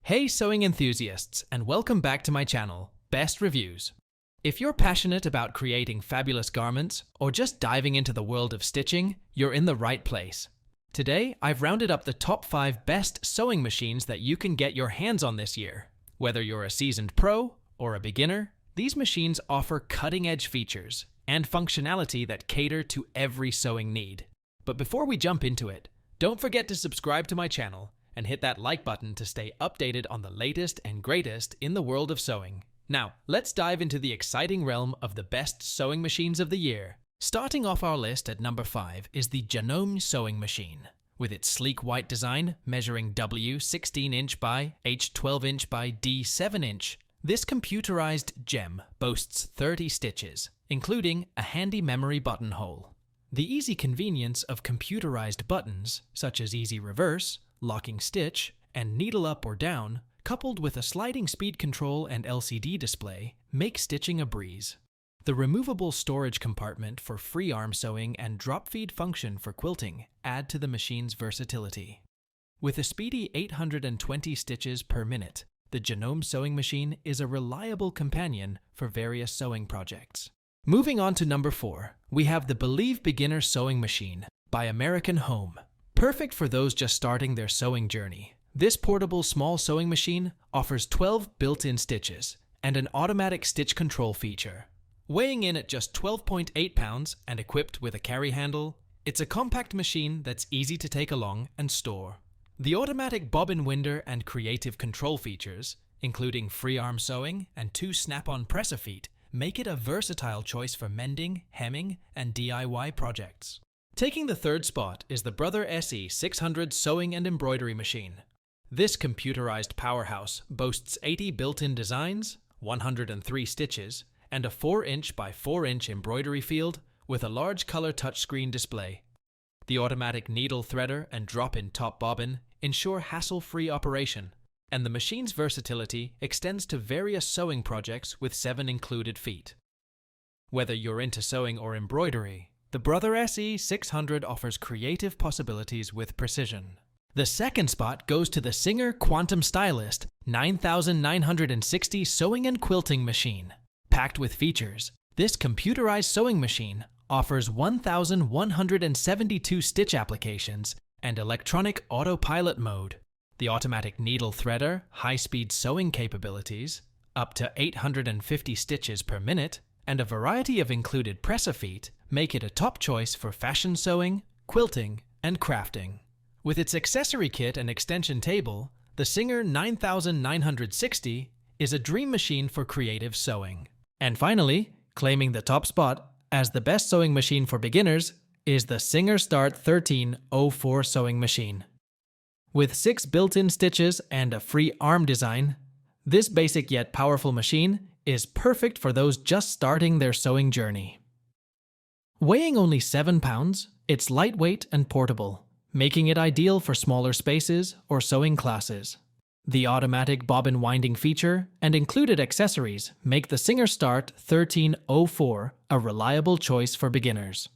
Hey sewing enthusiasts, and welcome back to my channel, Best Reviews. If you're passionate about creating fabulous garments or just diving into the world of stitching, you're in the right place. Today, I've rounded up the top 5 best sewing machines that you can get your hands on this year. Whether you're a seasoned pro or a beginner, these machines offer cutting-edge features and functionality that cater to every sewing need. But before we jump into it, don't forget to subscribe to my channel and hit that like button to stay updated on the latest and greatest in the world of sewing. Now, let's dive into the exciting realm of the best sewing machines of the year. Starting off our list at number 5 is the Janome sewing machine. With its sleek white design measuring W 16-inch by H 12-inch by D 7-inch, this computerized gem boasts 30 stitches, including a handy memory buttonhole. The easy convenience of computerized buttons, such as easy reverse, locking stitch, and needle up or down, coupled with a sliding speed control and LCD display, make stitching a breeze. The removable storage compartment for free arm sewing and drop feed function for quilting add to the machine's versatility. With a speedy 820 stitches per minute, the Janome sewing machine is a reliable companion for various sewing projects. Moving on to number 4, we have the Believe Beginner Sewing Machine by American Home. Perfect for those just starting their sewing journey, this portable small sewing machine offers 12 built-in stitches and an automatic stitch control feature. Weighing in at just 12.8 pounds and equipped with a carry handle, it's a compact machine that's easy to take along and store. The automatic bobbin winder and creative control features, including free arm sewing and 2 snap-on presser feet, make it a versatile choice for mending, hemming, and DIY projects. Taking the third spot is the Brother SE 600 sewing and embroidery machine. This computerized powerhouse boasts 80 built-in designs, 103 stitches, and a 4-inch by 4-inch embroidery field with a large color touchscreen display. The automatic needle threader and drop-in top bobbin ensure hassle-free operation, and the machine's versatility extends to various sewing projects with 7 included feet. Whether you're into sewing or embroidery, the Brother SE 600 offers creative possibilities with precision. The second spot goes to the Singer Quantum Stylist 9960 sewing and quilting machine. Packed with features, this computerized sewing machine offers 1,172 stitch applications and electronic autopilot mode. The automatic needle threader, high-speed sewing capabilities, up to 850 stitches per minute, and a variety of included presser feet make it a top choice for fashion sewing, quilting, and crafting. With its accessory kit and extension table, the Singer 9960 is a dream machine for creative sewing. And finally, claiming the top spot as the best sewing machine for beginners is the Singer Start 1304 sewing machine. With 6 built-in stitches and a free arm design, this basic yet powerful machine is perfect for those just starting their sewing journey. Weighing only 7 pounds, it's lightweight and portable, making it ideal for smaller spaces or sewing classes. The automatic bobbin winding feature and included accessories make the Singer Start 1304 a reliable choice for beginners.